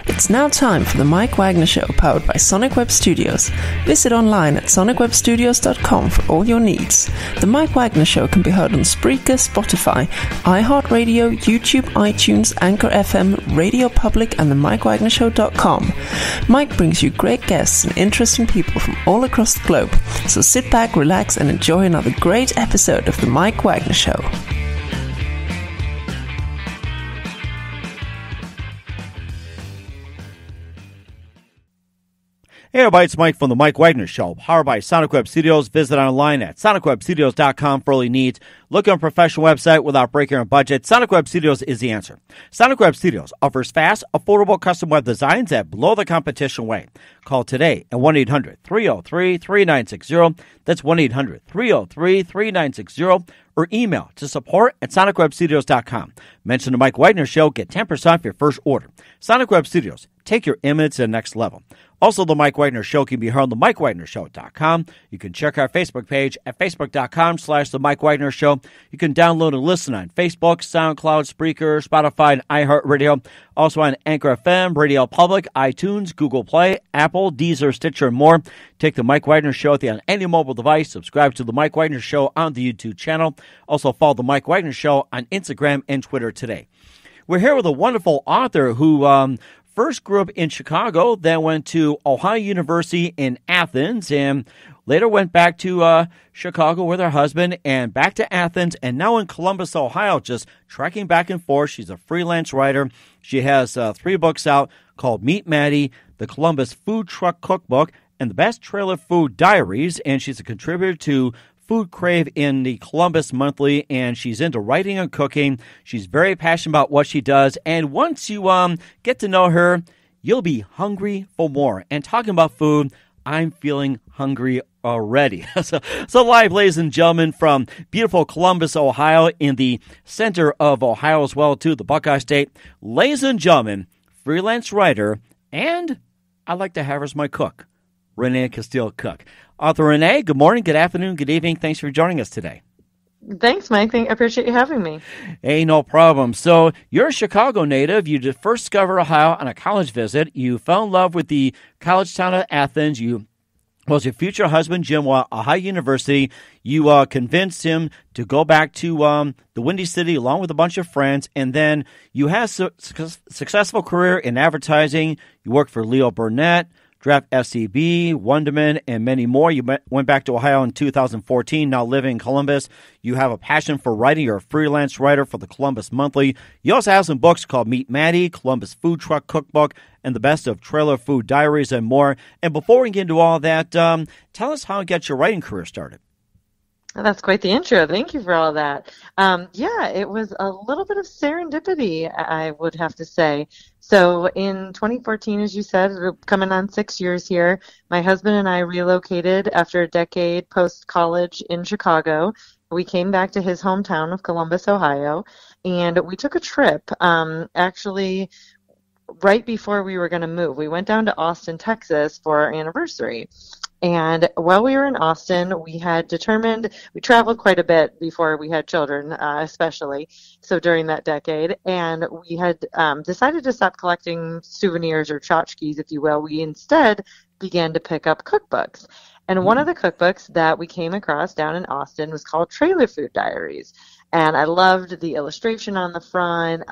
It's now time for the Mike Wagner Show, powered by Sonic Web Studios. Visit online at sonicwebstudios.com for all your needs. The Mike Wagner Show can be heard on Spreaker, Spotify, iHeartRadio, YouTube, iTunes, Anchor FM, Radio Public, and the MikeWagnerShow.com. Mike brings you great guests and interesting people from all across the globe. So sit back, relax, and enjoy another great episode of the Mike Wagner Show. Hey everybody, it's Mike from the Mike Wagner Show, powered by Sonic Web Studios. Visit online at sonicwebstudios.com for all your needs. Look on a professional website without breaking your budget. Sonic Web Studios is the answer. Sonic Web Studios offers fast, affordable custom web designs that blow the competition away. Call today at 1-800-303-3960. That's 1-800-303-3960. Or email to support@sonicwebstudios.com. Mention the Mike Wagner Show. Get 10% off your first order. Sonic Web Studios. Take your image to the next level. Also, the Mike Wagner Show can be heard on the MikeWagnerShow.com. You can check our Facebook page at facebook.com/the Mike Wagner Show. You can download and listen on Facebook, SoundCloud, Spreaker, Spotify, and iHeartRadio. Also on Anchor FM, Radio Public, iTunes, Google Play, Apple, Deezer, Stitcher, and more. Take the Mike Wagner Show on any mobile device. Subscribe to the Mike Wagner Show on the YouTube channel. Also follow the Mike Wagner Show on Instagram and Twitter today. We're here with a wonderful author who first grew up in Chicago, then went to Ohio University in Athens, and later went back to Chicago with her husband and back to Athens, and now in Columbus, Ohio, just trekking back and forth. She's a freelance writer. She has 3 books out called Meet Maddie, the Columbus Food Truck Cookbook, and the Best Trailer Food Diaries, and she's a contributor to Food Crave in the Columbus Monthly, and she's into writing and cooking. She's very passionate about what she does, and once you get to know her, you'll be hungry for more. And talking about food, I'm feeling hungry already. So live, ladies and gentlemen, from beautiful Columbus, Ohio, in the center of Ohio as well, too, the Buckeye State. Ladies and gentlemen, freelance writer, and I like to have her as my cook, Renee Casteel Cook. Author Renee, good morning, good afternoon, good evening. Thanks for joining us today. Thanks, Mike. I appreciate you having me. Hey, no problem. So you're a Chicago native. You first discovered Ohio on a college visit. You fell in love with the college town of Athens. You was your future husband, Jim, while at Ohio University. You convinced him to go back to the Windy City along with a bunch of friends, and then you had a successful career in advertising. You worked for Leo Burnett, Draft SCB, Wonderman, and many more. You went back to Ohio in 2014, now living in Columbus. You have a passion for writing. You're a freelance writer for the Columbus Monthly. You also have some books called Meet Maddie, Columbus Food Truck Cookbook, and the Best of Trailer Food Diaries, and more. And before we get into all that, tell us how you got your writing career started. That's quite the intro. Thank you for all that. It was a little bit of serendipity, I would have to say. So in 2014, as you said, coming on 6 years here, my husband and I relocated after a decade post-college in Chicago. We came back to his hometown of Columbus, Ohio, and we took a trip, actually right before we were going to move. We went down to Austin, Texas for our anniversary. And while we were in Austin, we had determined, we traveled quite a bit before we had children, especially, so during that decade, and we had decided to stop collecting souvenirs or tchotchkes, if you will. We instead began to pick up cookbooks. And one of the cookbooks that we came across down in Austin was called Trailer Food Diaries. And I loved the illustration on the front.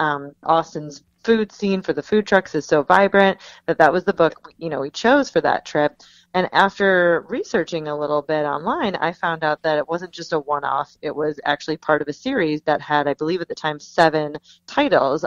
Austin's food scene for the food trucks is so vibrant that was the book we chose for that trip. And after researching a little bit online, I found out that it wasn't just a one-off. It was actually part of a series that had, I believe at the time, 7 titles,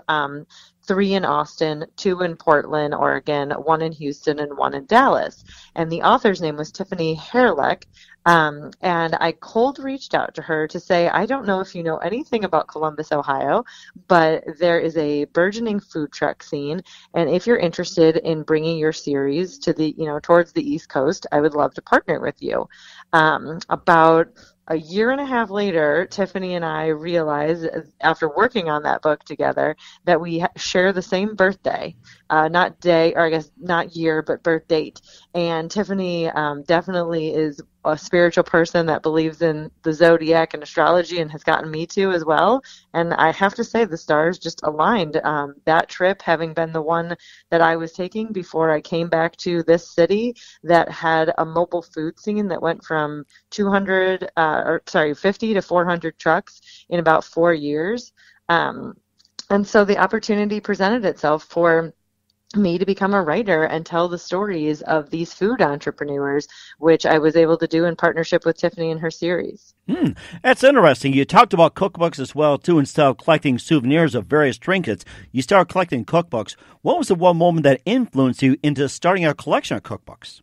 3 in Austin, 2 in Portland, Oregon, 1 in Houston, and 1 in Dallas. And the author's name was Tiffany Herlick. And I cold reached out to her to say, I don't know if you know anything about Columbus, Ohio, but there is a burgeoning food truck scene. And if you're interested in bringing your series to the, towards the East Coast, I would love to partner with you. About a year and a half later, Tiffany and I realized, after working on that book together, that we share the same birthday, not day, or I guess not year, but birth date. And Tiffany definitely is a spiritual person that believes in the zodiac and astrology and has gotten me to as well. And I have to say the stars just aligned. That trip having been the one that I was taking before I came back to this city that had a mobile food scene that went from 50 to 400 trucks in about 4 years. And so the opportunity presented itself for me to become a writer and tell the stories of these food entrepreneurs, which I was able to do in partnership with Tiffany and her series. That's interesting. You talked about cookbooks as well, too. Instead of collecting souvenirs of various trinkets, you started collecting cookbooks. What was the one moment that influenced you into starting a collection of cookbooks?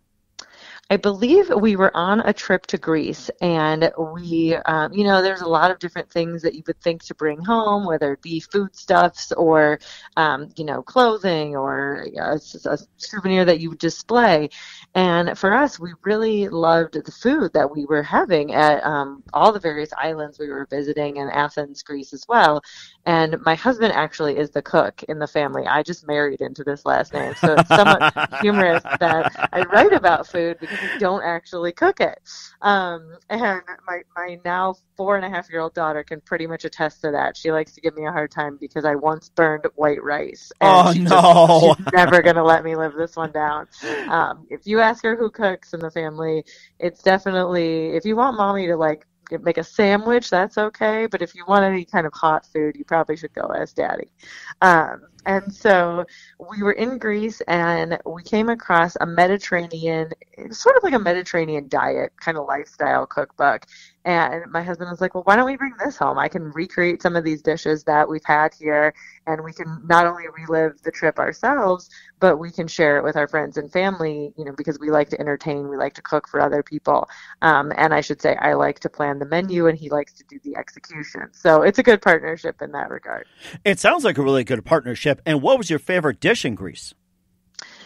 I believe we were on a trip to Greece, and we, there's a lot of different things that you would think to bring home, whether it be foodstuffs or, clothing or a souvenir that you would display. And for us, we really loved the food that we were having at all the various islands we were visiting, in Athens, Greece as well. And my husband actually is the cook in the family. I just married into this last name, so it's somewhat humorous that I write about food because we don't actually cook it. And my now 4.5-year-old daughter can pretty much attest to that. She likes to give me a hard time because I once burned white rice. And she's never going to let me live this one down. If you ask her who cooks in the family, it's definitely, if you want mommy to make a sandwich, that's okay. But if you want any kind of hot food, you probably should go ask daddy. And so we were in Greece, and we came across a Mediterranean, sort of like a Mediterranean diet kind of lifestyle cookbook. And my husband was like, well, why don't we bring this home? I can recreate some of these dishes that we've had here, and we can not only relive the trip ourselves, but we can share it with our friends and family, because we like to entertain, we like to cook for other people. And I should say I like to plan the menu, and he likes to do the execution. So it's a good partnership in that regard. It sounds like a really good partnership. And what was your favorite dish in Greece?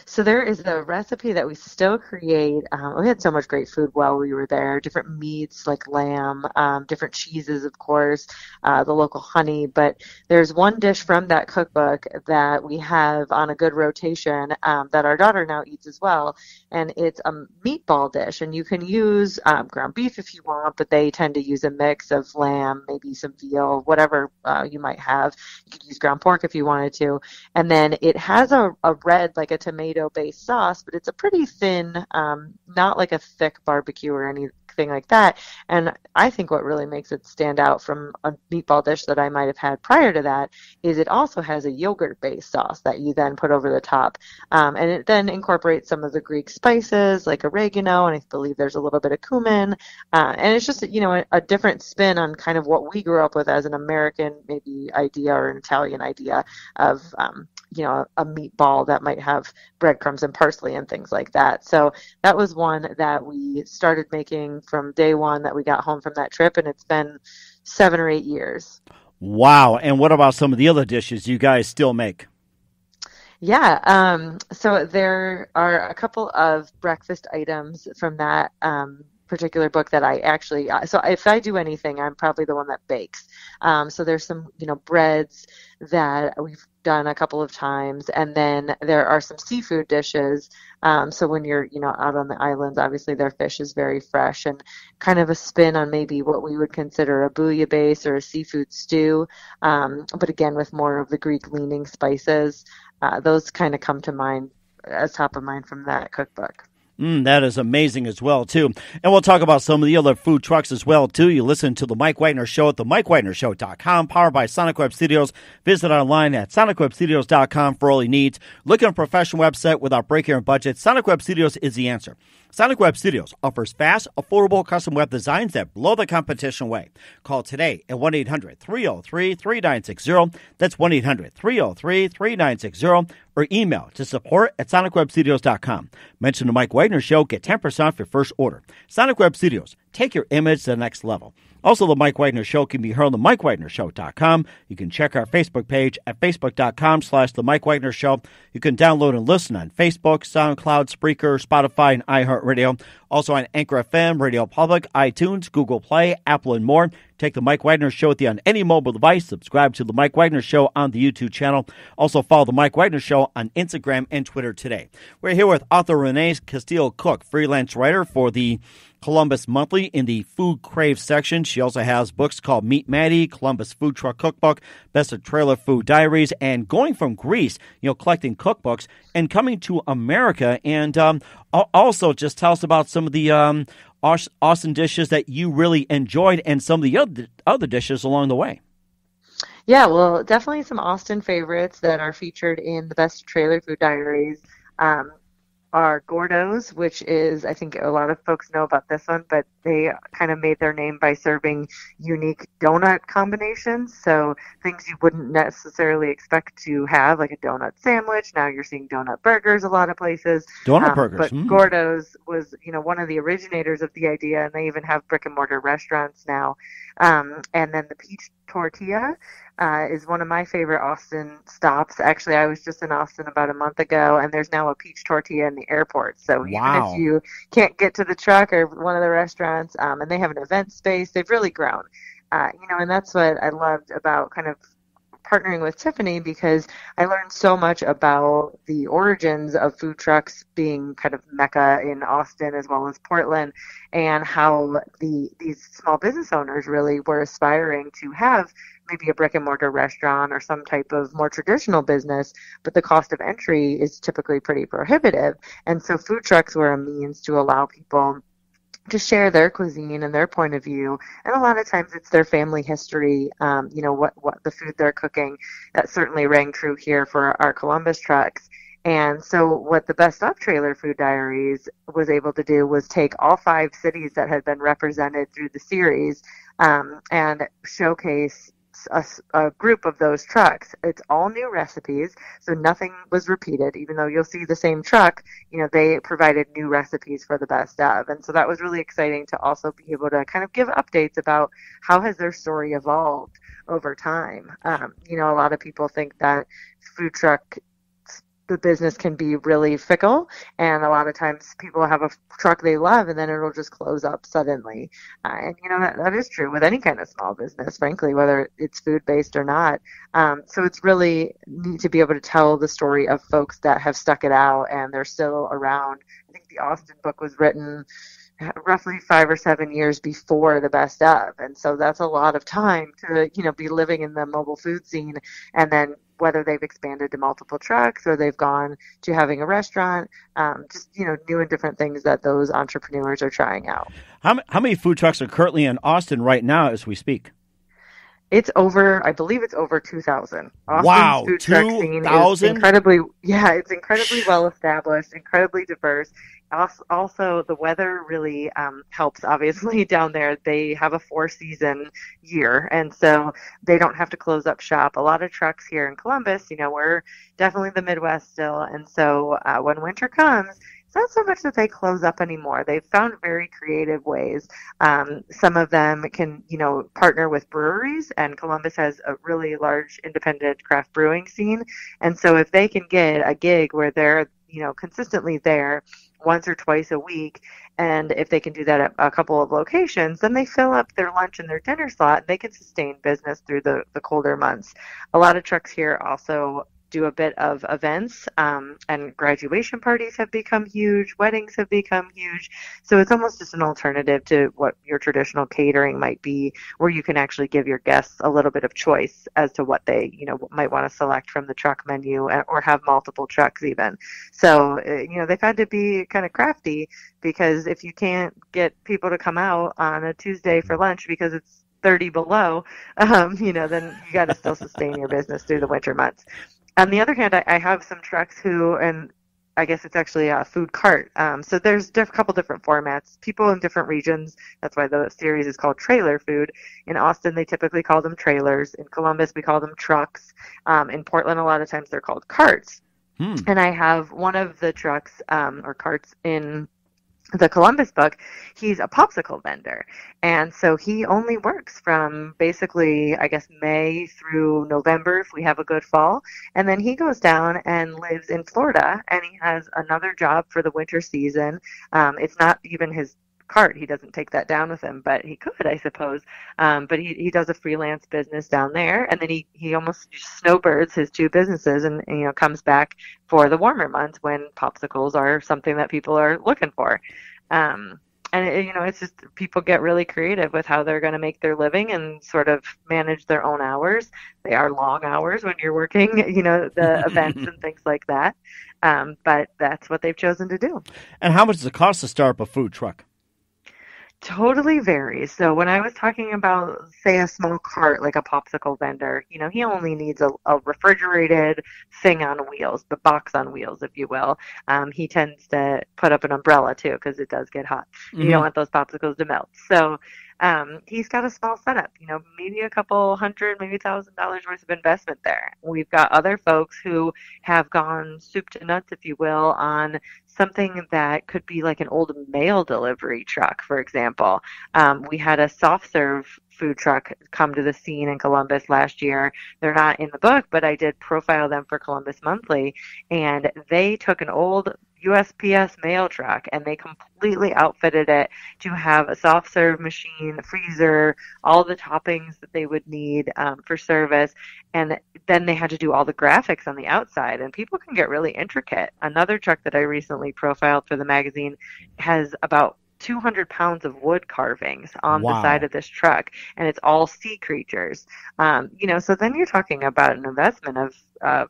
So there is a recipe that we still create. We had so much great food while we were there, different meats like lamb, different cheeses, of course, the local honey. But there's one dish from that cookbook that we have on a good rotation that our daughter now eats as well. And it's a meatball dish. And you can use ground beef if you want, but they tend to use a mix of lamb, maybe some veal, whatever you might have. You could use ground pork if you wanted to. And then it has a red, like a tomato-based sauce, but it's a pretty thin, not like a thick barbecue or anything like that. And I think what really makes it stand out from a meatball dish that I might have had prior to that is it also has a yogurt-based sauce that you then put over the top. And it then incorporates some of the Greek spices like oregano, and I believe there's a little bit of cumin. And it's just, a different spin on kind of what we grew up with as an American maybe idea or an Italian idea of a meatball that might have breadcrumbs and parsley and things like that. So that was one that we started making from day one that we got home from that trip, and it's been 7 or 8 years. Wow. And what about some of the other dishes you guys still make? Yeah. So there are a couple of breakfast items from that particular book that I actually, so if I do anything, I'm probably the one that bakes. So there's some, breads that we've done a couple of times, and then there are some seafood dishes. So when you're, out on the islands, obviously their fish is very fresh, and kind of a spin on maybe what we would consider a bouillabaisse or a seafood stew. But again, with more of the Greek leaning spices, those kind of come to mind as top of mind from that cookbook. That is amazing as well, too. And we'll talk about some of the other food trucks as well, too. You listen to The Mike Wagner Show at themikewagnershow.com, powered by Sonic Web Studios. Visit online at sonicwebstudios.com for all your needs. Look at a professional website without breaking your budget. Sonic Web Studios is the answer. Sonic Web Studios offers fast, affordable custom web designs that blow the competition away. Call today at 1-800-303-3960. That's 1-800-303-3960. Or email to support@sonicwebstudios.com. Mention the Mike Wagner Show. Get 10% off your first order. Sonic Web Studios. Take your image to the next level. Also, the Mike Wagner Show can be heard on the MikeWagnerShow.com. You can check our Facebook page at Facebook.com/The Mike Wagner Show. You can download and listen on Facebook, SoundCloud, Spreaker, Spotify, and iHeartRadio. Also on Anchor FM, Radio Public, iTunes, Google Play, Apple, and more. Take the Mike Wagner Show with you on any mobile device. Subscribe to the Mike Wagner Show on the YouTube channel. Also follow the Mike Wagner Show on Instagram and Twitter today. We're here with author Renee Casteel Cook, freelance writer for the Columbus Monthly in the Food Crave section. She also has books called Meet Maddie, Columbus Food Truck Cookbook, Best of Trailer Food Diaries, and going from Greece, collecting cookbooks and coming to America. And also just tell us about some of the Austin dishes that you really enjoyed and some of the other dishes along the way. Yeah, well, definitely some Austin favorites that are featured in the Best Trailer Food Diaries are Gordo's, which is, I think a lot of folks know about this one, but they kind of made their name by serving unique donut combinations. So things you wouldn't necessarily expect to have, like a donut sandwich. Now you're seeing donut burgers a lot of places. Donut burgers. But Gordo's was, one of the originators of the idea, and they even have brick and mortar restaurants now. And then the peach tortilla is one of my favorite Austin stops. Actually, I was just in Austin about a month ago, and there's now a peach tortilla in the airport. So even if you can't get to the truck or one of the restaurants, and they have an event space, they've really grown. And that's what I loved about kind of partnering with Tiffany, because I learned so much about the origins of food trucks being kind of mecca in Austin as well as Portland, and how these small business owners really were aspiring to have maybe a brick and mortar restaurant or some type of more traditional business, but the cost of entry is typically pretty prohibitive. And so food trucks were a means to allow people to share their cuisine and their point of view. And a lot of times it's their family history, what the food they're cooking. That certainly rang true here for our Columbus trucks. And so what the Best of Trailer Food Diaries was able to do was take all 5 cities that had been represented through the series and showcase a group of those trucks. It's all new recipes, so nothing was repeated. Even though you'll see the same truck, they provided new recipes for the best of. And so that was really exciting to also be able to kind of give updates about how has their story evolved over time. A lot of people think that food truck the business can be really fickle, and a lot of times people have a truck they love and then it'll just close up suddenly. And that is true with any kind of small business, frankly, whether it's food based or not. So it's really neat to be able to tell the story of folks that have stuck it out and they're still around. I think the Austin book was written roughly 5 or 7 years before the Best of, and so that's a lot of time to be living in the mobile food scene. And then whether they've expanded to multiple trucks or they've gone to having a restaurant, just new and different things that those entrepreneurs are trying out. How many food trucks are currently in Austin right now as we speak? I believe it's over 2,000. Wow, food truck scene 2,000? It's incredibly well established, incredibly diverse. Also, the weather really helps, obviously, down there. They have a 4-season year, and so they don't have to close up shop. A lot of trucks here in Columbus, we're definitely the Midwest still, and so when winter comes, it's not so much that they close up anymore. They've found very creative ways. Some of them can, partner with breweries, and Columbus has a really large independent craft brewing scene. And so if they can get a gig where they're, consistently there once or twice a week, and if they can do that at a couple of locations, then they fill up their lunch and their dinner slot, and they can sustain business through the colder months. A lot of trucks here also do a bit of events, and graduation parties have become huge, weddings have become huge. So it's almost just an alternative to what your traditional catering might be, where you can actually give your guests a little bit of choice as to what they, might want to select from the truck menu, or have multiple trucks even. So, they've had to be kind of crafty, because if you can't get people to come out on a Tuesday for lunch because it's 30 below, then you got to still sustain your business through the winter months. On the other hand, I have some trucks who, and I guess it's actually a food cart. So there's a couple different formats. People in different regions, that's why the series is called Trailer Food. In Austin, they typically call them trailers. In Columbus, we call them trucks. In Portland, a lot of times they're called carts. And I have one of the trucks or carts in the Columbus book. He's a popsicle vendor. And so he only works from basically, I guess, May through November if we have a good fall. And then he goes down and lives in Florida, and he has another job for the winter season. It's not even his cart. He doesn't take that down with him, but he could, I suppose. But he does a freelance business down there, and then he almost snowbirds his 2 businesses, and comes back for the warmer months when popsicles are something that people are looking for. It's just people get really creative with how they're going to make their living and sort of manage their own hours. They are long hours when you're working, the events and things like that. But that's what they've chosen to do. And how much does it cost to start up a food truck? Totally varies. So when I was talking about, say, a small cart, like a popsicle vendor, he only needs a refrigerated thing on wheels, the box on wheels, if you will. He tends to put up an umbrella too, because it does get hot. Mm-hmm. You don't want those popsicles to melt. So he's got a small setup, maybe a couple hundred, maybe $1,000 worth of investment there. We've got other folks who have gone soup to nuts, if you will, on something that could be like an old mail delivery truck, for example. We had a soft serve food truck come to the scene in Columbus last year. They're not in the book, but I did profile them for Columbus Monthly, and they took an old USPS mail truck and they completely outfitted it to have a soft serve machine, freezer, all the toppings that they would need for service. And then they had to do all the graphics on the outside, and people can get really intricate. Another truck that I recently profiled for the magazine has about 200 pounds of wood carvings on the side of this truck, and it's all sea creatures. So then you're talking about an investment of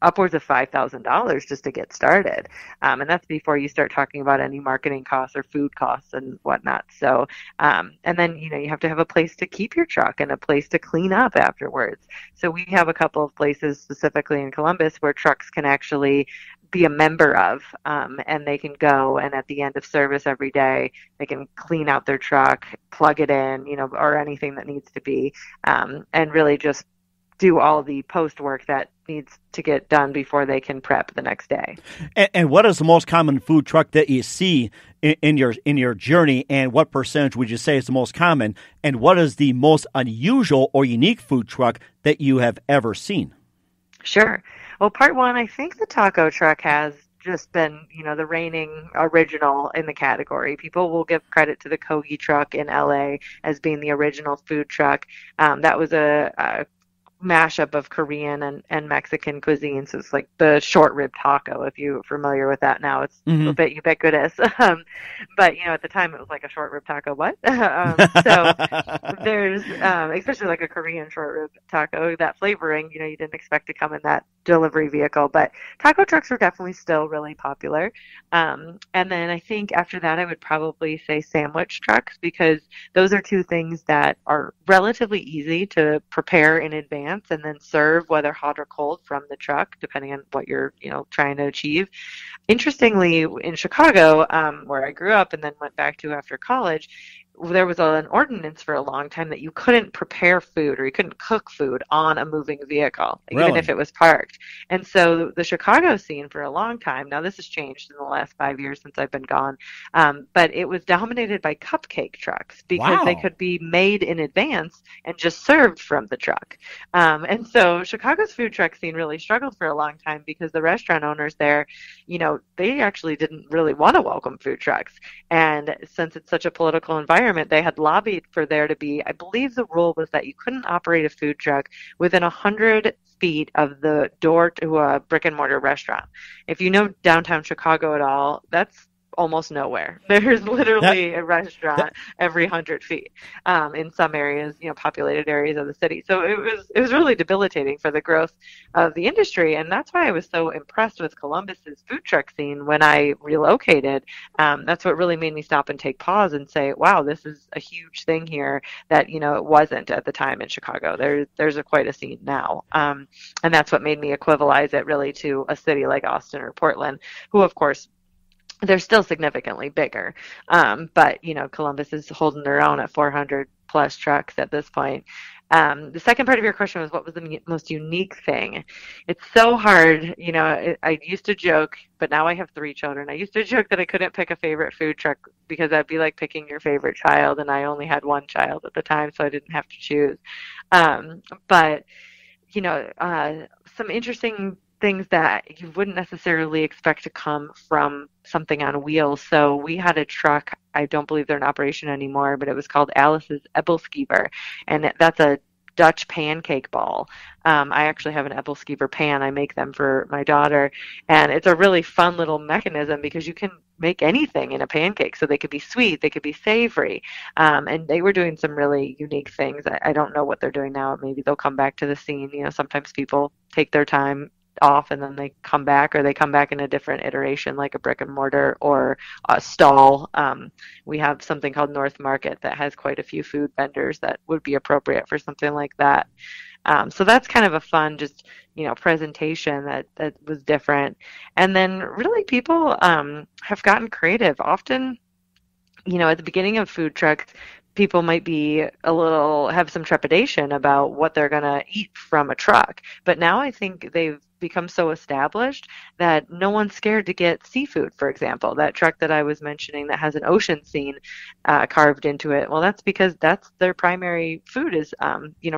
upwards of $5,000 just to get started. And that's before you start talking about any marketing costs or food costs and whatnot. So, and then, you have to have a place to keep your truck and a place to clean up afterwards. So we have a couple of places specifically in Columbus where trucks can actually be a member of, and they can go, and at the end of service every day, they can clean out their truck, plug it in, or anything that needs to be, and really just do all the post work that needs to get done before they can prep the next day. And what is the most common food truck that you see in your journey, and what percentage would you say is the most common? And what is the most unusual or unique food truck that you have ever seen? Sure. Well, part one, I think the taco truck has just been, the reigning original in the category. People will give credit to the Kogi truck in LA as being the original food truck. That was a mashup of Korean and Mexican cuisine. So it's like the short rib taco, if you're familiar with that now. It's a bit ubiquitous. But, at the time it was like a short rib taco. What? So there's, especially like a Korean short rib taco, that flavoring, you didn't expect to come in that delivery vehicle. But taco trucks were definitely still really popular. And then I think after that, I would probably say sandwich trucks, because those are two things that are relatively easy to prepare in advance and then serve, whether hot or cold, from the truck, depending on what you're, trying to achieve. Interestingly, in Chicago, where I grew up and then went back to after college, there was an ordinance for a long time that you couldn't prepare food or you couldn't cook food on a moving vehicle, even if it was parked. And so the Chicago scene for a long time, now this has changed in the last 5 years since I've been gone, but it was dominated by cupcake trucks because they could be made in advance and just served from the truck. And so Chicago's food truck scene really struggled for a long time because the restaurant owners there, they actually didn't really want to welcome food trucks. And since it's such a political environment, they had lobbied for there to be, I believe the rule was that you couldn't operate a food truck within 100 feet of the door to a brick and mortar restaurant. If you know downtown Chicago at all, that's almost nowhere. There's literally a restaurant every 100 feet in some areas, populated areas of the city. So it was really debilitating for the growth of the industry, and that's why I was so impressed with Columbus's food truck scene when I relocated. That's what really made me stop and take pause and say, wow, this is a huge thing here that it wasn't at the time in Chicago. There's quite a scene now, and that's what made me equivalize it really to a city like Austin or Portland, who of course they're still significantly bigger. But, Columbus is holding their own at 400 plus trucks at this point. The second part of your question was, what was the most unique thing? It's so hard. I used to joke, but now I have 3 children. I used to joke that I couldn't pick a favorite food truck because that'd be like picking your favorite child. And I only had 1 child at the time, so I didn't have to choose. But, some interesting things that you wouldn't necessarily expect to come from something on wheels. So we had a truck, I don't believe they're in operation anymore, but it was called Alice's Ebbelskiever, and that's a Dutch pancake ball. I actually have an Ebbelskiever pan. I make them for my daughter, and it's a really fun little mechanism because you can make anything in a pancake. So they could be sweet, they could be savory. And they were doing some really unique things. I don't know what they're doing now. Maybe they'll come back to the scene. Sometimes people take their time off and then they come back, or they come back in a different iteration, like a brick and mortar or a stall. We have something called North Market that has quite a few food vendors that would be appropriate for something like that. So that's kind of a fun, just, presentation that was different. And then really people have gotten creative. Often, at the beginning of food trucks, people might have some trepidation about what they're going to eat from a truck. But now I think they've become so established that no one's scared to get seafood, for example. That truck that I was mentioning that has an ocean scene carved into it. Well, that's because that's their primary food is,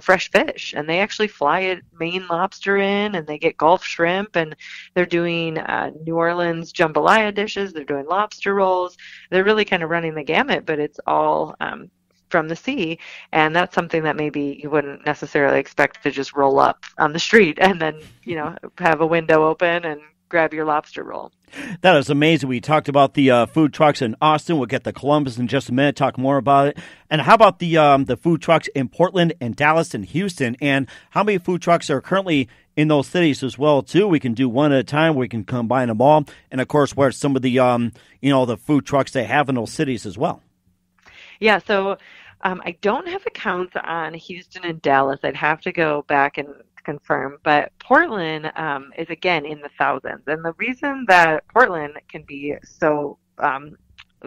fresh fish. And they actually fly it Maine lobster in, and they get Gulf shrimp, and they're doing New Orleans jambalaya dishes. They're doing lobster rolls. They're really kind of running the gamut, but it's all from the sea, and that's something that maybe you wouldn't necessarily expect to just roll up on the street and then have a window open and grab your lobster roll. That is amazing. We talked about the food trucks in Austin. We'll get to Columbus in just a minute, talk more about it. And how about the food trucks in Portland and Dallas and Houston? And how many food trucks are currently in those cities as well, too? We can do one at a time. We can combine them all. And, of course, where some of the, the food trucks they have in those cities as well. Yeah, so I don't have accounts on Houston and Dallas. I'd have to go back and confirm. But Portland is, again, in the thousands. And the reason that Portland can be so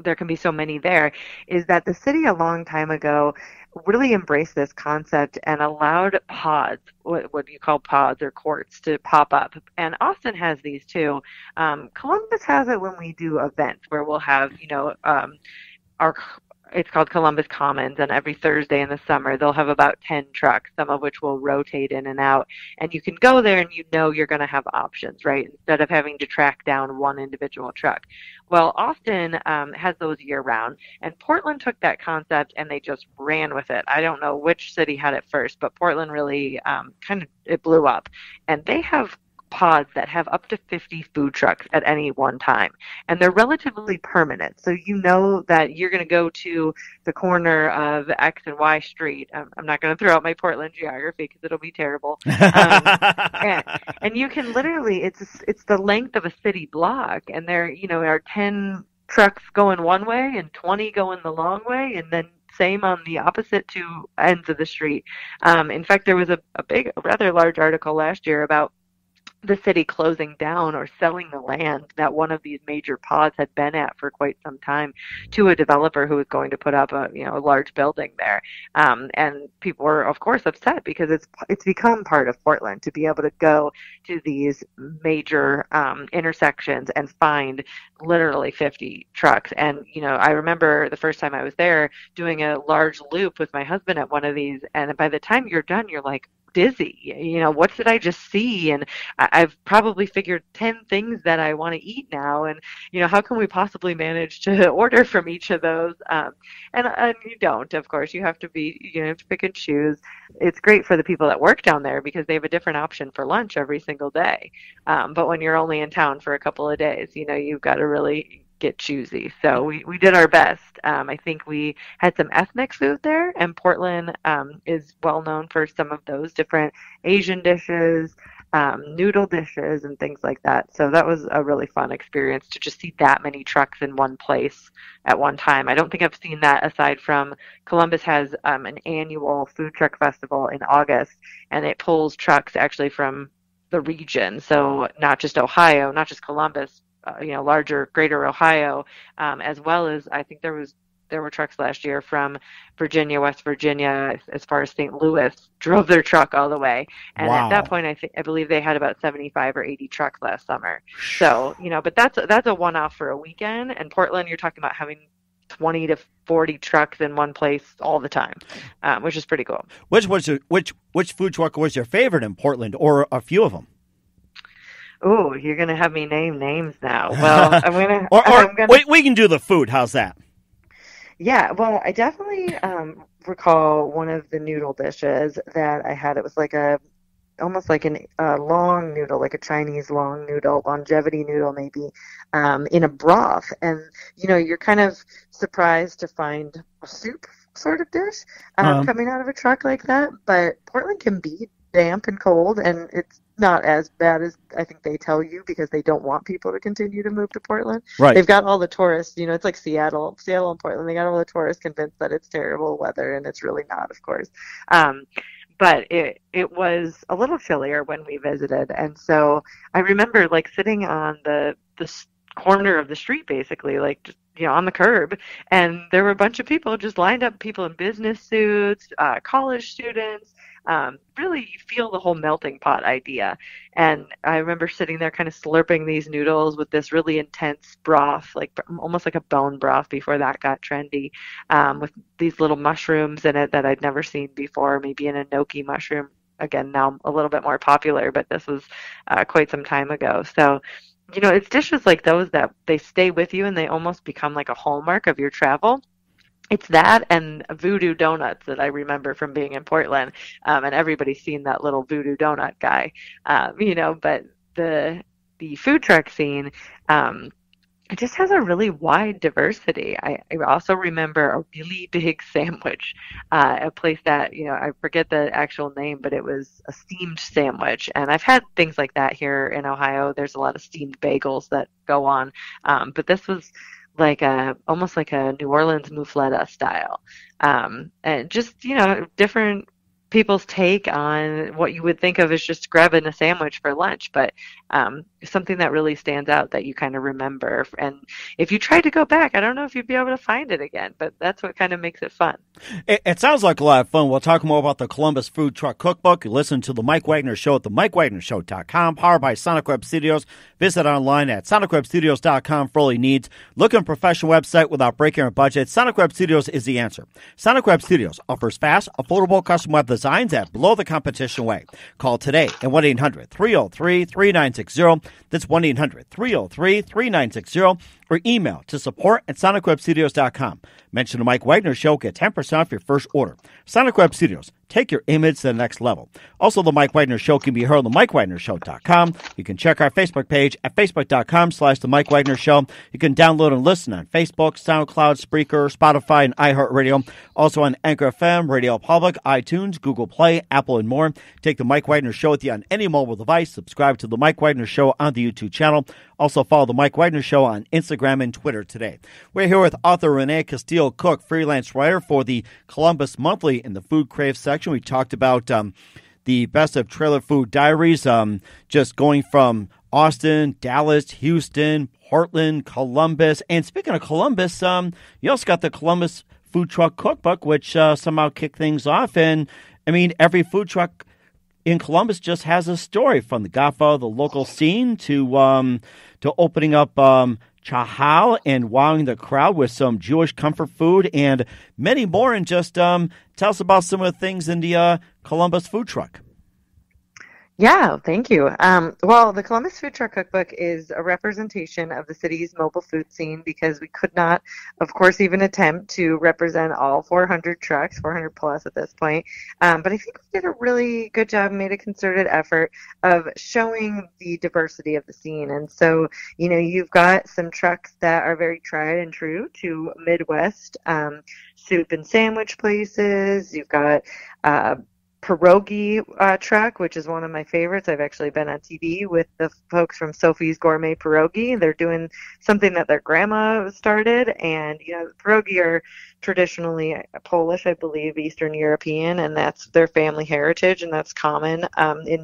there can be so many there is that the city a long time ago really embraced this concept and allowed pods, what you call pods or courts, to pop up. And Austin has these too. Columbus has it when we do events where we'll have, it's called Columbus Commons, and every Thursday in the summer they'll have about 10 trucks, some of which will rotate in and out. And you can go there and you're going to have options, right, instead of having to track down one individual truck. Well, Austin has those year-round, and Portland took that concept and they just ran with it. I don't know which city had it first, but Portland really it blew up. And they have pods that have up to 50 food trucks at any one time, and they're relatively permanent, so that you're going to go to the corner of X and Y street. I'm not going to throw out my Portland geography because it'll be terrible. And you can literally, it's the length of a city block, and there are 10 trucks going one way and 20 going the long way, and then same on the opposite two ends of the street. In fact, there was a rather large article last year about the city closing down or selling the land that one of these major pods had been at for quite some time to a developer who was going to put up a large building there. And people were, of course, upset because it's become part of Portland to be able to go to these major intersections and find literally 50 trucks. And, I remember the first time I was there doing a large loop with my husband at one of these, and by the time you're done, you're like, dizzy. What did I just see? And I've probably figured 10 things that I want to eat now. And, how can we possibly manage to order from each of those? And you don't, of course. You have to pick and choose. It's great for the people that work down there because they have a different option for lunch every single day. But when you're only in town for a couple of days, you've got to really get choosy. So we did our best. I think we had some ethnic food there, and Portland is well known for some of those different Asian dishes, noodle dishes, and things like that. So that was a really fun experience to just see that many trucks in one place at one time. I don't think I've seen that aside from Columbus has an annual food truck festival in August, and it pulls trucks actually from the region. So not just Ohio, not just Columbus, larger, greater Ohio, as well as I think there were trucks last year from Virginia, West Virginia, as far as St. Louis, drove their truck all the way. And wow. At that point, I believe they had about 75 or 80 trucks last summer. So, but that's a one-off for a weekend. And Portland, you're talking about having 20 to 40 trucks in one place all the time, which is pretty cool. Which food truck was your favorite in Portland, or a few of them? Oh, you're going to have me name names now. Well, we can do the food. How's that? Yeah, well, I definitely recall one of the noodle dishes that I had. It was like a almost like a long noodle, like a Chinese long noodle, longevity noodle maybe, in a broth. And, you're kind of surprised to find a soup sort of dish coming out of a truck like that. But Portland can be damp and cold, and it's not as bad as I think they tell you, because they don't want people to continue to move to Portland. Right. They've got all the tourists, it's like Seattle and Portland. They got all the tourists convinced that it's terrible weather, and it's really not, of course. But it was a little chillier when we visited, and so I remember like sitting on the corner of the street, basically, like just, on the curb, and there were a bunch of people just lined up, people in business suits, college students. Really, you feel the whole melting pot idea. And I remember sitting there kind of slurping these noodles with this really intense broth, like almost like a bone broth before that got trendy, with these little mushrooms in it that I'd never seen before, maybe an enoki mushroom. Again, now a little bit more popular, but this was quite some time ago. So, it's dishes like those that they stay with you and they almost become like a hallmark of your travel. It's that and voodoo donuts that I remember from being in Portland, and everybody's seen that little voodoo donut guy, but the food truck scene, it just has a really wide diversity. I also remember a really big sandwich, a place that, I forget the actual name, but it was a steamed sandwich. And I've had things like that here in Ohio. There's a lot of steamed bagels that go on, but this was like almost like a New Orleans muffletta style, and just different people's take on what you would think of as just grabbing a sandwich for lunch, but something that really stands out that you kind of remember. And if you try to go back, I don't know if you'd be able to find it again, but that's what kind of makes it fun. It sounds like a lot of fun. We'll talk more about the Columbus Food Truck Cookbook. You listen to The Mike Wagner Show at themikewagnershow.com, powered by Sonic Web Studios. Visit online at sonicwebstudios.com for all your needs. Look at a professional website without breaking our budget. Sonic Web Studios is the answer. Sonic Web Studios offers fast, affordable custom web designs at below the competition way. Call today at 1-800-303-3960. That's 1-800-303-3960. Or email to support@sonicwebstudios.com. Mention the Mike Wagner Show, get 10% off your first order. Sonic Web Studios, take your image to the next level. Also, the Mike Wagner Show can be heard on themikewagnershow.com. You can check our Facebook page at facebook.com/the Mike Wagner Show. You can download and listen on Facebook, SoundCloud, Spreaker, Spotify, and iHeartRadio. Also on Anchor FM, Radio Public, iTunes, Google Play, Apple, and more. Take the Mike Wagner Show with you on any mobile device. Subscribe to the Mike Wagner Show on the YouTube channel. Also follow the Mike Wagner Show on Instagram and Twitter today. We're here with author Renee Casteel Cook, freelance writer for the Columbus Monthly in the Food Crave section. We talked about the Best of Trailer Food Diaries, just going from Austin, Dallas, Houston, Portland, Columbus. And speaking of Columbus, you also got the Columbus Food Truck Cookbook, which somehow kicked things off. And, I mean, every food truck in Columbus just has a story, from the godfather of the local scene to opening up Chahal and wowing the crowd with some Jewish comfort food and many more. And just tell us about some of the things in the Columbus food truck. Yeah, thank you. Well, the Columbus Food Truck Cookbook is a representation of the city's mobile food scene, because we could not, of course, even attempt to represent all 400 trucks, 400 plus at this point. But I think we did a really good job and made a concerted effort of showing the diversity of the scene. And so, you've got some trucks that are very tried and true to Midwest soup and sandwich places. You've got pierogi truck, which is one of my favorites. I've actually been on TV with the folks from Sophie's Gourmet Pierogi. They're doing something that their grandma started, and pierogi are traditionally Polish, I believe, Eastern European, and that's their family heritage, and that's common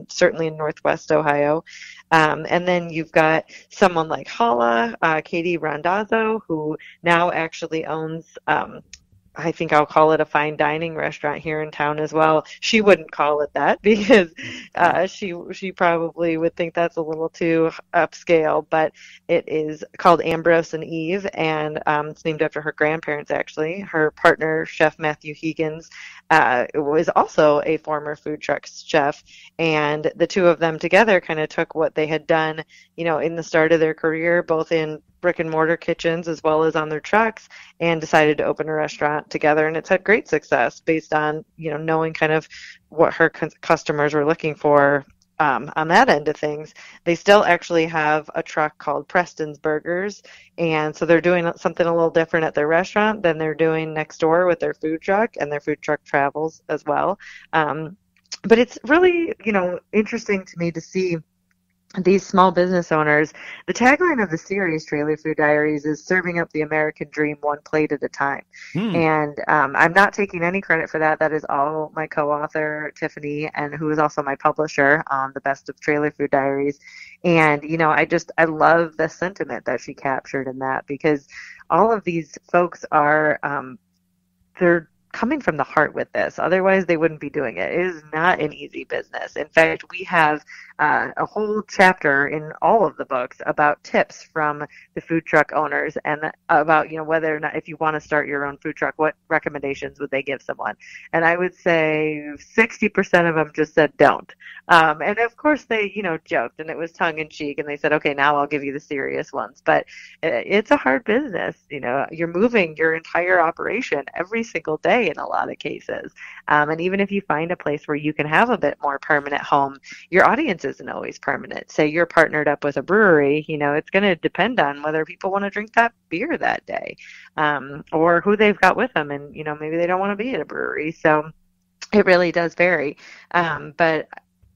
certainly in Northwest Ohio. And then you've got someone like Hala, Katie Randazzo, who now actually owns I think I'll call it a fine dining restaurant here in town as well. She wouldn't call it that, because she probably would think that's a little too upscale, but it is called Ambrose and Eve, and it's named after her grandparents, actually. Her partner, Chef Matthew Higgins, was also a former food truck chef, and the two of them together kind of took what they had done, in the start of their career, both in brick and mortar kitchens as well as on their trucks, and decided to open a restaurant together. And it's had great success based on, knowing kind of what her customers were looking for. On that end of things, they still actually have a truck called Preston's Burgers, and so they're doing something a little different at their restaurant than they're doing next door with their food truck, and their food truck travels as well. But it's really, interesting to me to see these small business owners. The tagline of the series, Trailer Food Diaries, is serving up the American dream one plate at a time. And I'm not taking any credit for that. That is all my co-author, Tiffany, and who is also my publisher on the Best of Trailer Food Diaries. And, I love the sentiment that she captured in that, because all of these folks are, they're coming from the heart with this. Otherwise, they wouldn't be doing it. It is not an easy business. In fact, we have a whole chapter in all of the books about tips from the food truck owners, and about, whether or not, if you want to start your own food truck, what recommendations would they give someone? And I would say 60% of them just said don't. And of course they, joked, and it was tongue in cheek, and they said, okay, now I'll give you the serious ones. But it's a hard business. You're moving your entire operation every single day in a lot of cases. And even if you find a place where you can have a bit more permanent home, your audience isn't always permanent. Say you're partnered up with a brewery, it's going to depend on whether people want to drink that beer that day, or who they've got with them. And, maybe they don't want to be at a brewery. So it really does vary. But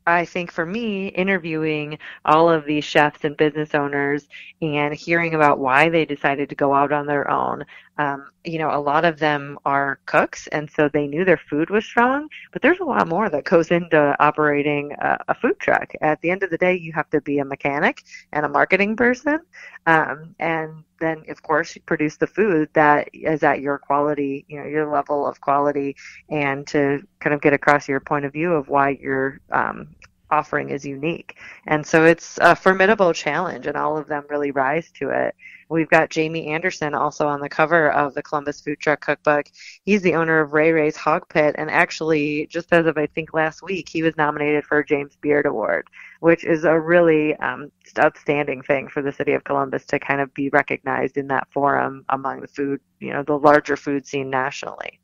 I think for me, interviewing all of these chefs and business owners and hearing about why they decided to go out on their own, a lot of them are cooks, and so they knew their food was strong, but there's a lot more that goes into operating a food truck. At the end of the day, you have to be a mechanic and a marketing person, and then, of course, you produce the food that is at your quality, your level of quality, and to kind of get across your point of view of why you're offering is unique. And so it's a formidable challenge, and all of them really rise to it. We've got Jamie Anderson also on the cover of the Columbus Food Truck Cookbook. He's the owner of Ray Ray's Hog Pit, and actually, just as of I think last week, he was nominated for a James Beard Award, which is a really outstanding thing for the city of Columbus to kind of be recognized in that forum among the food, the larger food scene nationally.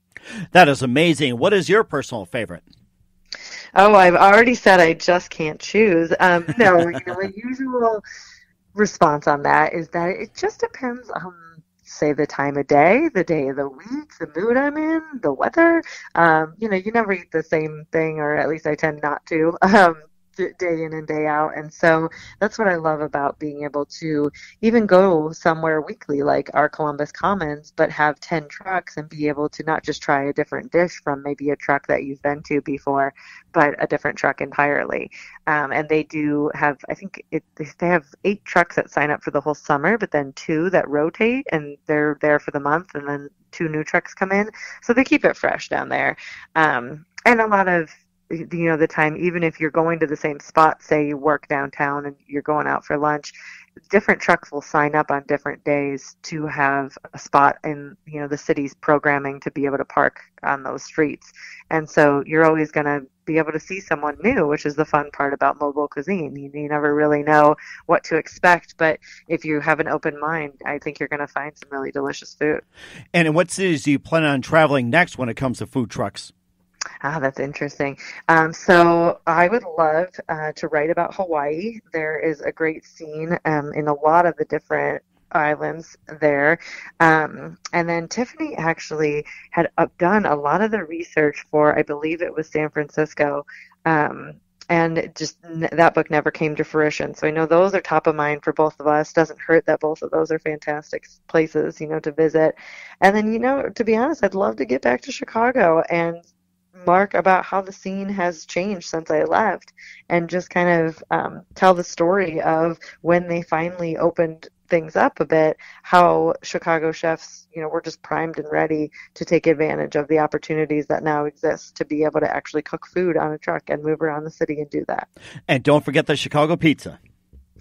That is amazing. What is your personal favorite? Oh, I've already said I just can't choose. No, a usual response on that is that it just depends on, say, the time of day, the day of the week, the mood I'm in, the weather. You never eat the same thing, or at least I tend not to, day in and day out. And so that's what I love about being able to even go somewhere weekly like our Columbus Commons, but have 10 trucks and be able to not just try a different dish from maybe a truck that you've been to before, but a different truck entirely. And they do have, I think they have 8 trucks that sign up for the whole summer, but then 2 that rotate, and they're there for the month, and then 2 new trucks come in. So they keep it fresh down there. And a lot of the time, even if you're going to the same spot, say you work downtown and you're going out for lunch, different trucks will sign up on different days to have a spot in, the city's programming to be able to park on those streets. And so you're always going to be able to see someone new, which is the fun part about mobile cuisine. You never really know what to expect, but if you have an open mind, I think you're going to find some really delicious food. And in what cities do you plan on traveling next when it comes to food trucks? That's interesting. So I would love to write about Hawaii. There is a great scene in a lot of the different islands there. And then Tiffany actually had done a lot of the research for, I believe it was San Francisco. And just that book never came to fruition. So I know those are top of mind for both of us. Doesn't hurt that both of those are fantastic places, to visit. And then, to be honest, I'd love to get back to Chicago and mark about how the scene has changed since I left, and just kind of tell the story of when they finally opened things up a bit, how Chicago chefs, were just primed and ready to take advantage of the opportunities that now exist to be able to actually cook food on a truck and move around the city and do that. And don't forget the Chicago pizza.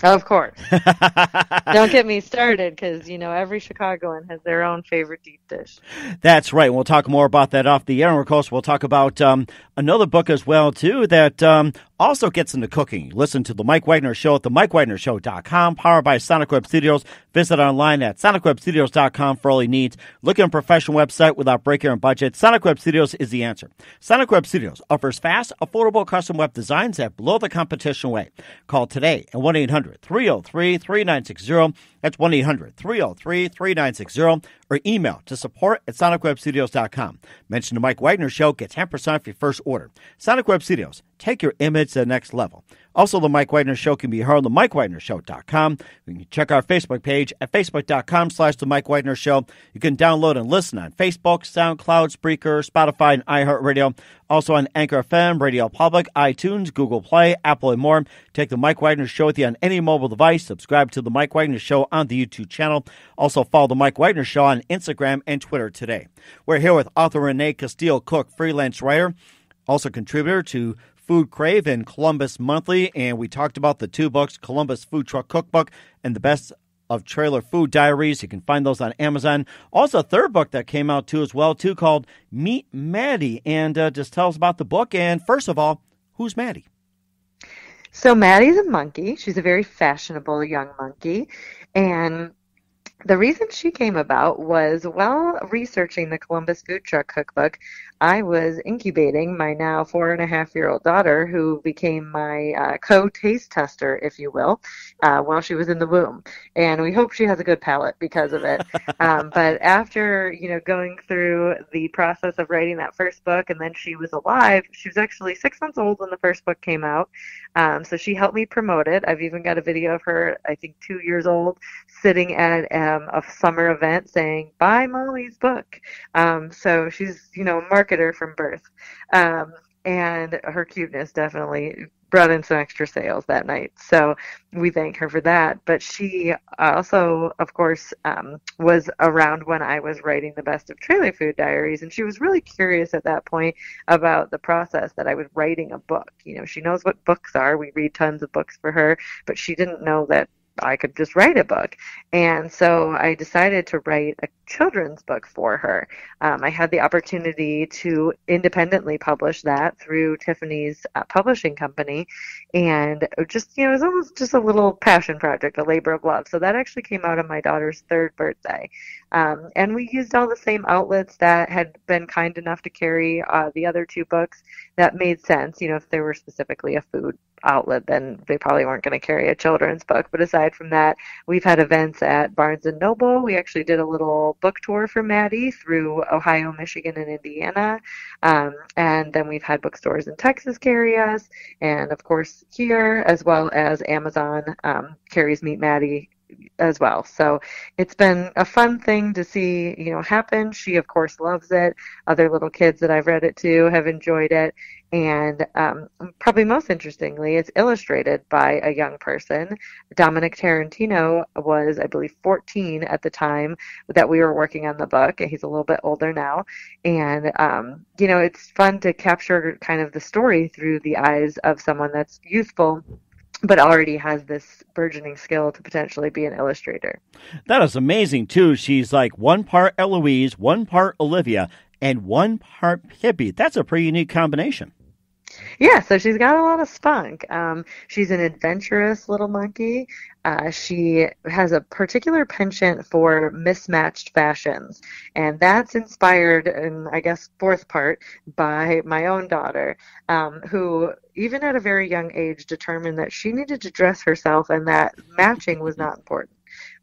Of course. Don't get me started, because, every Chicagoan has their own favorite deep dish. That's right. We'll talk more about that off the air. And, of course, we'll talk about another book as well, too, that also gets into cooking. Listen to The Mike Wagner Show at themikewagnershow.com, powered by Sonic Web Studios. Visit online at sonicwebstudios.com for all your needs. Looking at a professional website without breaking your budget? Sonic Web Studios is the answer. Sonic Web Studios offers fast, affordable custom web designs that blow the competition away. Call today at 1-800-303-3960. That's 1-800-303-3960. Or email to support@sonicwebstudios.com. Mention the Mike Wagner Show. Get 10% off your first order. Sonic Web Studios. Take your image to the next level. Also, the Mike Wagner Show can be heard on themikewagnershow.com. You can check our Facebook page at facebook.com/The Mike Wagner Show. You can download and listen on Facebook, SoundCloud, Spreaker, Spotify, and iHeartRadio. Also on Anchor FM, Radio Public, iTunes, Google Play, Apple, and more. Take the Mike Wagner Show with you on any mobile device. Subscribe to the Mike Wagner Show on the YouTube channel. Also follow the Mike Wagner Show on Instagram and Twitter today. We're here with author Renee Casteel Cook, freelance writer, also contributor to Food Crave and Columbus Monthly, and we talked about the two books, Columbus Food Truck Cookbook and The Best of Trailer Food Diaries. You can find those on Amazon. Also, a third book that came out too as well, too, called Meet Maddie. And just tell us about the book. And first of all, who's Maddie? So Maddie's a monkey. She's a very fashionable young monkey. And the reason she came about was while researching the Columbus Food Truck Cookbook, I was incubating my now 4.5-year-old daughter, who became my co-taste tester, if you will, while she was in the womb. And we hope she has a good palate because of it. But after, going through the process of writing that first book, and then she was alive, she was actually 6 months old when the first book came out. So she helped me promote it. I've even got a video of her, I think 2 years old, sitting at a summer event saying, "Buy Molly's book." So she's, a marketer from birth. And her cuteness definitely brought in some extra sales that night. So we thank her for that. But she also, of course, was around when I was writing The Best of Trailer Food Diaries. And she was really curious at that point about the process that I was writing a book. She knows what books are. We read tons of books for her, but she didn't know that I could just write a book. And so I decided to write a children's book for her. I had the opportunity to independently publish that through Tiffany's publishing company. And just, it was almost just a little passion project, a labor of love. So that actually came out on my daughter's 3rd birthday. And we used all the same outlets that had been kind enough to carry the other 2 books. That made sense. If they were specifically a food outlet, then they probably weren't going to carry a children's book. But aside from that, we've had events at Barnes & Noble. We actually did a little book tour for Maddie through Ohio, Michigan, and Indiana. And then we've had bookstores in Texas carry us. And of course here, as well as Amazon carries Meet Maddie as well. So it's been a fun thing to see, happen. She, of course, loves it. Other little kids that I've read it to have enjoyed it. And probably most interestingly, it's illustrated by a young person. Dominic Tarantino was, I believe, 14 at the time that we were working on the book. He's a little bit older now. And, it's fun to capture kind of the story through the eyes of someone that's youthful, but already has this burgeoning skill to potentially be an illustrator. That is amazing, too. She's like one part Eloise, one part Olivia, and one part Pippi. That's a pretty unique combination. Yeah, so she's got a lot of spunk. She's an adventurous little monkey. She has a particular penchant for mismatched fashions, and that's inspired, in, I guess, 4th part, by my own daughter, who, even at a very young age, determined that she needed to dress herself and that matching was not important.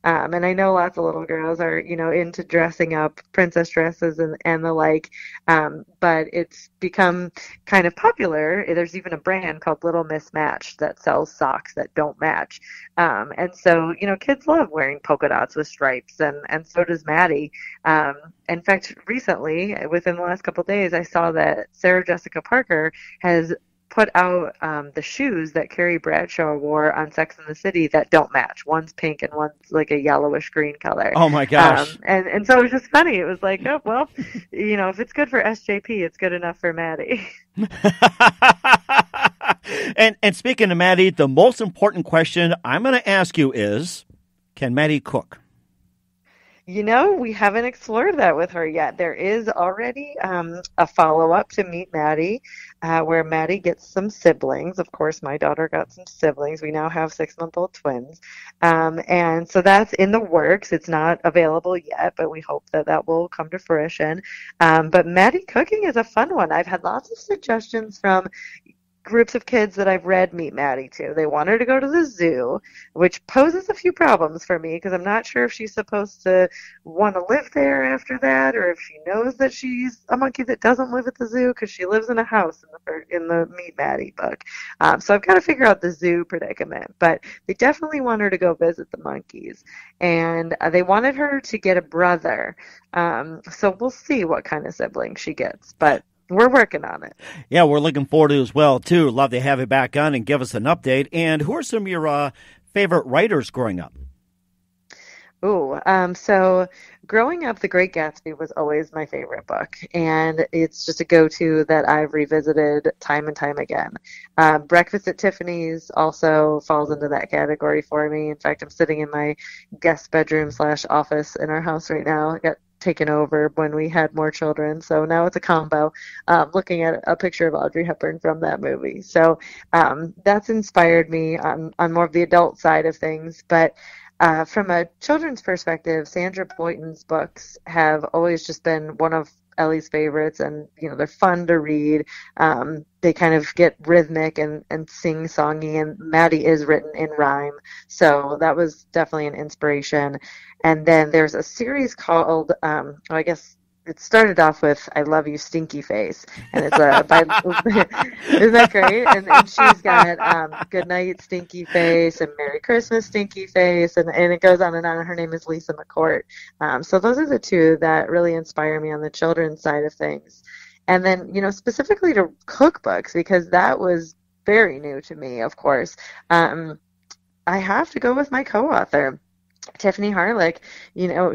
And I know lots of little girls are, into dressing up, princess dresses and the like, but it's become kind of popular. There's even a brand called Little Mismatched that sells socks that don't match. And so, kids love wearing polka dots with stripes, and so does Maddie. In fact, recently, within the last couple of days, I saw that Sarah Jessica Parker has put out the shoes that Carrie Bradshaw wore on Sex and the City that don't match. One's pink and one's like a yellowish green color. Oh my gosh. And so it was just funny. It was like, oh, well, if it's good for SJP, it's good enough for Maddie. And speaking of Maddie, the most important question I'm going to ask you is, can Maddie cook? We haven't explored that with her yet. There is already a follow-up to Meet Maddie, where Maddie gets some siblings. Of course, my daughter got some siblings. We now have 6-month-old twins. And so that's in the works. It's not available yet, but we hope that that will come to fruition. But Maddie cooking is a fun one. I've had lots of suggestions from groups of kids that I've read Meet Maddie to. They want her to go to the zoo, which poses a few problems for me because I'm not sure if she's supposed to want to live there after that, or if she knows that she's a monkey that doesn't live at the zoo because she lives in a house in the Meet Maddie book. So I've got to figure out the zoo predicament. But they definitely want her to go visit the monkeys, and they wanted her to get a brother. So we'll see what kind of sibling she gets, but we're working on it. Yeah, we're looking forward to it as well, too. Love to have you back on and give us an update. And who are some of your favorite writers growing up? So growing up, The Great Gatsby was always my favorite book, and it's just a go-to that I've revisited time and time again. Breakfast at Tiffany's also falls into that category for me. In fact, I'm sitting in my guest bedroom / office in our house right now. I got taken over when we had more children, so now it's a combo, looking at a picture of Audrey Hepburn from that movie. So that's inspired me on more of the adult side of things. But from a children's perspective, Sandra Boynton's books have always just been one of Ellie's favorites, and they're fun to read. They kind of get rhythmic and sing-songy, and Maddie is written in rhyme, so that was definitely an inspiration. And then there's a series called, I guess it started off with "I Love You, Stinky Face," and it's by isn't that great? And she's got "Good Night, Stinky Face" and "Merry Christmas, Stinky Face," and it goes on and on. Her name is Lisa McCourt. So those are the two that really inspire me on the children's side of things. And then specifically to cookbooks, because that was very new to me. Of course, I have to go with my co-author, Tiffany Harlick.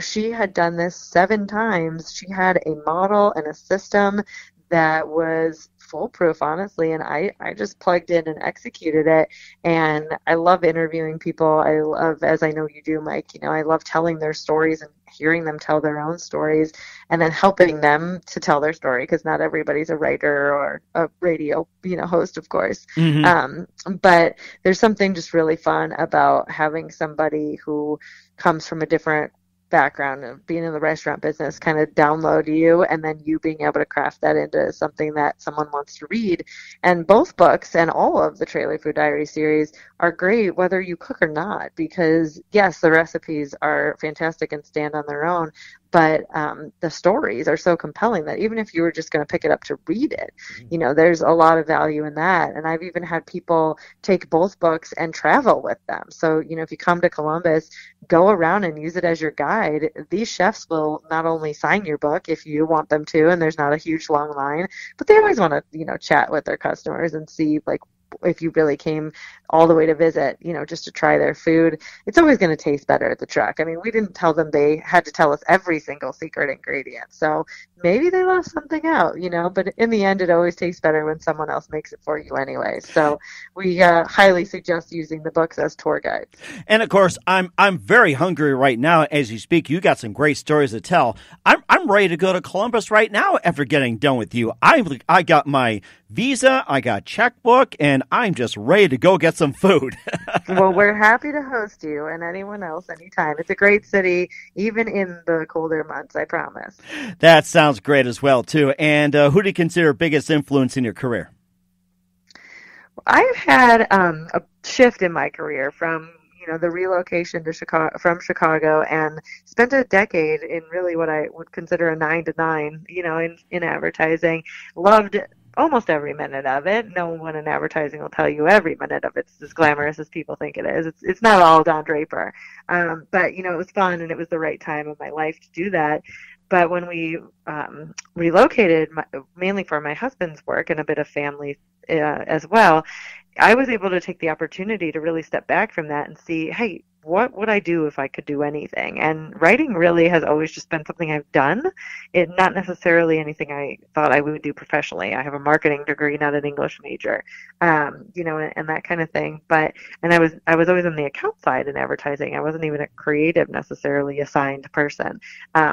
She had done this 7 times. She had a model and a system that was foolproof, honestly, and I just plugged in and executed it. And I love interviewing people. I love, as I know you do, Mike, I love telling their stories and hearing them tell their own stories, and then helping them to tell their story, because not everybody's a writer or a radio host, of course. But there's something just really fun about having somebody who comes from a different background of being in the restaurant business kind of download you, and then you being able to craft that into something that someone wants to read. And both books and all of the Trailer Food Diary series are great whether you cook or not, because yes, the recipes are fantastic and stand on their own, but the stories are so compelling that even if you were just going to pick it up to read it, there's a lot of value in that. And I've even had people take both books and travel with them. So, if you come to Columbus, go around and use it as your guide. These chefs will not only sign your book if you want them to, and there's not a huge long line, but they always want to, chat with their customers and see, like, if you really came all the way to visit, just to try their food, it's always going to taste better at the truck. I mean, we didn't tell them they had to tell us every single secret ingredient. So maybe they left something out, but in the end, it always tastes better when someone else makes it for you anyway. So we highly suggest using the books as tour guides. And of course, I'm very hungry right now as you speak. You got some great stories to tell. I'm ready to go to Columbus right now after getting done with you. I got my visa, I got checkbook, and I'm just ready to go get some food. Well, we're happy to host you and anyone else anytime. It's a great city, even in the colder months, I promise. That sounds great as well, too. And who do you consider biggest influence in your career? I've had a shift in my career from the relocation to Chicago, and spent a decade in really what I would consider a 9 to 9, in advertising. Loved almost every minute of it. No one in advertising will tell you every minute of it's as glamorous as people think it is. It's not all Don Draper. But, it was fun, and it was the right time in my life to do that. But when we relocated, mainly for my husband's work and a bit of family as well, I was able to take the opportunity to really step back from that and see, hey, what would I do if I could do anything? And writing really has always just been something I've done. It not necessarily anything I thought I would do professionally. I have a marketing degree, not an English major, and that kind of thing. And I was always on the account side in advertising. I wasn't even a creative necessarily assigned person.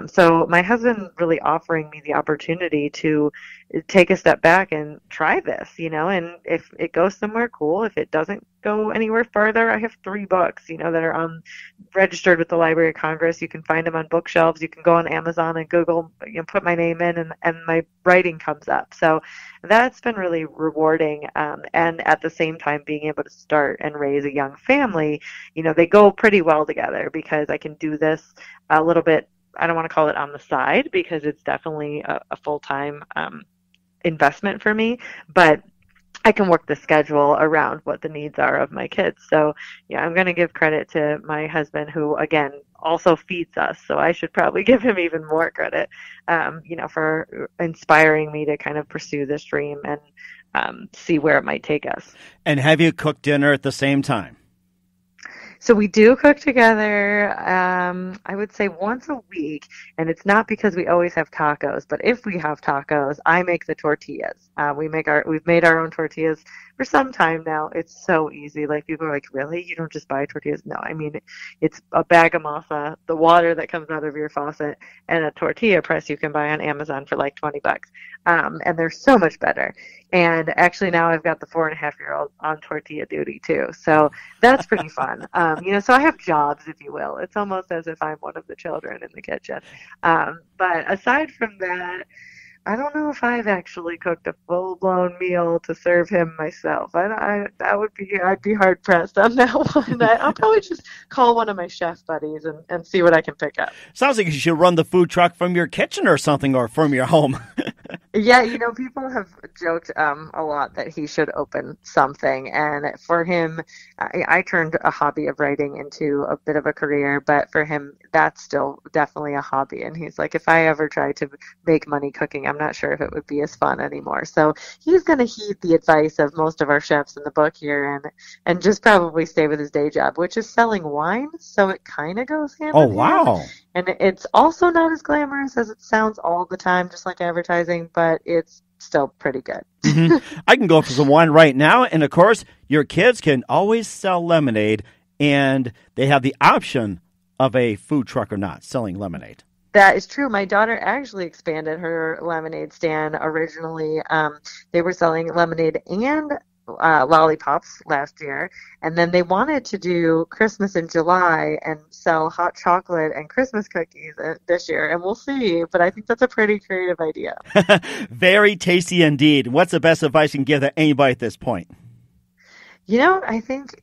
So my husband really offering me the opportunity to take a step back and try this, and if it goes somewhere, cool. If it doesn't go anywhere further, I have 3 books, that are registered with the Library of Congress. You can find them on bookshelves. You can go on Amazon and Google, put my name in, and my writing comes up. So that's been really rewarding. And at the same time, being able to start and raise a young family, they go pretty well together because I can do this a little bit. I don't want to call it on the side because it's definitely a full-time investment for me, but I can work the schedule around what the needs are of my kids. So yeah, I'm going to give credit to my husband, who again also feeds us. So I should probably give him even more credit, for inspiring me to kind of pursue this dream and see where it might take us. And have you cooked dinner at the same time? So we do cook together, I would say once a week, and it's not because we always have tacos, but if we have tacos, I make the tortillas. We've made our own tortillas for some time now. It's so easy. Like, people are like, really? You don't just buy tortillas? No, I mean, it's a bag of masa, the water that comes out of your faucet, and a tortilla press you can buy on Amazon for like $20. And they're so much better. And actually now I've got the 4.5-year-old on tortilla duty too. So that's pretty fun. So I have jobs, if you will. It's almost as if I'm one of the children in the kitchen. But aside from that, I don't know if I've actually cooked a full-blown meal to serve him myself. I'd be hard pressed on that one. I'll probably just call one of my chef buddies and see what I can pick up. Sounds like you should run the food truck from your kitchen or something, or from your home. Yeah, people have joked a lot that he should open something. And for him, I turned a hobby of writing into a bit of a career, but for him, that's still definitely a hobby. And he's like, if I ever tried to make money cooking, I'm not sure if it would be as fun anymore. So he's going to heed the advice of most of our chefs in the book here and just probably stay with his day job, which is selling wine. So it kind of goes hand in hand. Wow. And it's also not as glamorous as it sounds all the time, just like advertising, but it's still pretty good. Mm-hmm. I can go for some wine right now. And of course, your kids can always sell lemonade, and they have the option of a food truck or not selling lemonade. That is true. My daughter actually expanded her lemonade stand. Originally, they were selling lemonade and lollipops last year, and then they wanted to do Christmas in July and sell hot chocolate and Christmas cookies this year, and we'll see, but I think that's a pretty creative idea. Very tasty indeed. What's the best advice you can give to anybody at this point? I think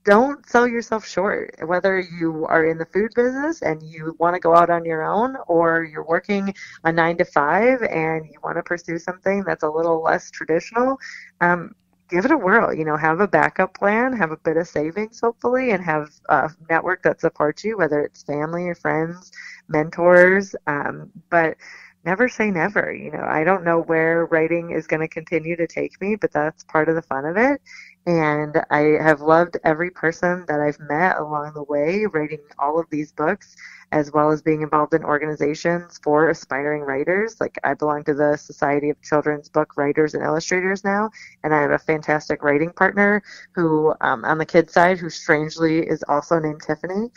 don't sell yourself short. Whether you are in the food business and you want to go out on your own, or you're working a 9 to 5 and you want to pursue something that's a little less traditional, give it a whirl. Have a backup plan, have a bit of savings, hopefully, and have a network that supports you, whether it's family or friends, mentors, but never say never. I don't know where writing is going to continue to take me, but that's part of the fun of it. And I have loved every person that I've met along the way, writing all of these books, as well as being involved in organizations for aspiring writers. Like, I belong to the Society of Children's Book Writers and Illustrators now, and I have a fantastic writing partner who, on the kids' side, who strangely is also named Tiffany.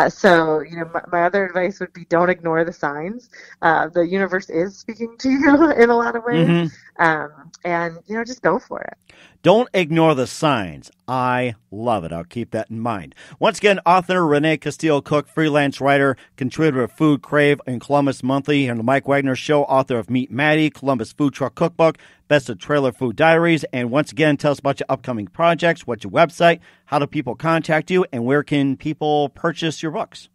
So, my other advice would be don't ignore the signs. The universe is speaking to you in a lot of ways. Mm-hmm. And, just go for it. Don't ignore the signs. I love it. I'll keep that in mind. Once again, author Renee Casteel Cook, freelance writer, contributor of Food Crave and Columbus Monthly, and the Mike Wagner Show, author of Meet Maddie, Columbus Food Truck Cookbook, Best of Trailer Food Diaries. And once again, tell us about your upcoming projects, what's your website, how do people contact you, and where can people purchase your books?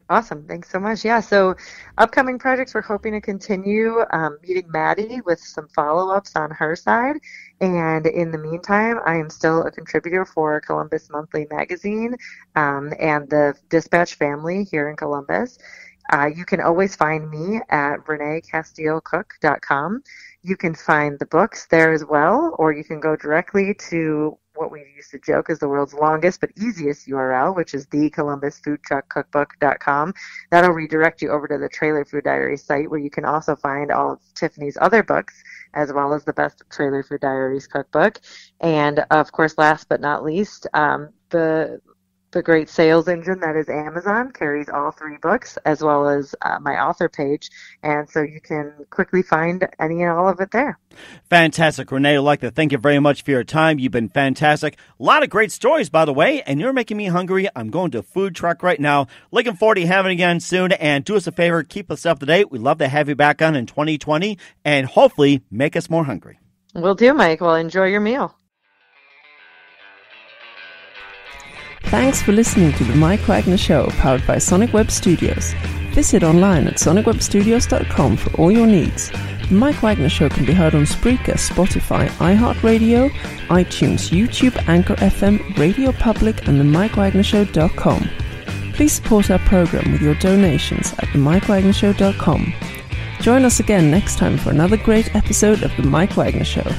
Awesome. Thanks so much. Yeah, so upcoming projects, we're hoping to continue meeting Maddie with some follow-ups on her side. And in the meantime, I am still a contributor for Columbus Monthly Magazine and the Dispatch family here in Columbus. You can always find me at reneecasteelcook.com. You can find the books there as well, or you can go directly to what we used to joke is the world's longest but easiest URL, which is thecolumbusfoodtruckcookbook.com. That'll redirect you over to the Trailer Food Diaries site, where you can also find all of Tiffany's other books, as well as the Best Trailer Food Diaries cookbook. And, of course, last but not least, the great sales engine that is Amazon carries all 3 books, as well as my author page, and so you can quickly find any and all of it there. Fantastic. Renee, I'd like to thank you very much for your time. You've been fantastic. A lot of great stories, by the way, and you're making me hungry. I'm going to a food truck right now. Looking forward to having it again soon, and do us a favor, keep us up to date. We'd love to have you back on in 2020, and hopefully make us more hungry. Will do, Mike. Well, enjoy your meal. Thanks for listening to the Mike Wagner Show, powered by Sonic Web Studios. Visit online at sonicwebstudios.com for all your needs. The Mike Wagner Show can be heard on Spreaker, Spotify, iHeartRadio, iTunes, YouTube, Anchor FM, Radio Public, and themikewagnershow.com. Please support our program with your donations at themikewagnershow.com. Join us again next time for another great episode of The Mike Wagner Show.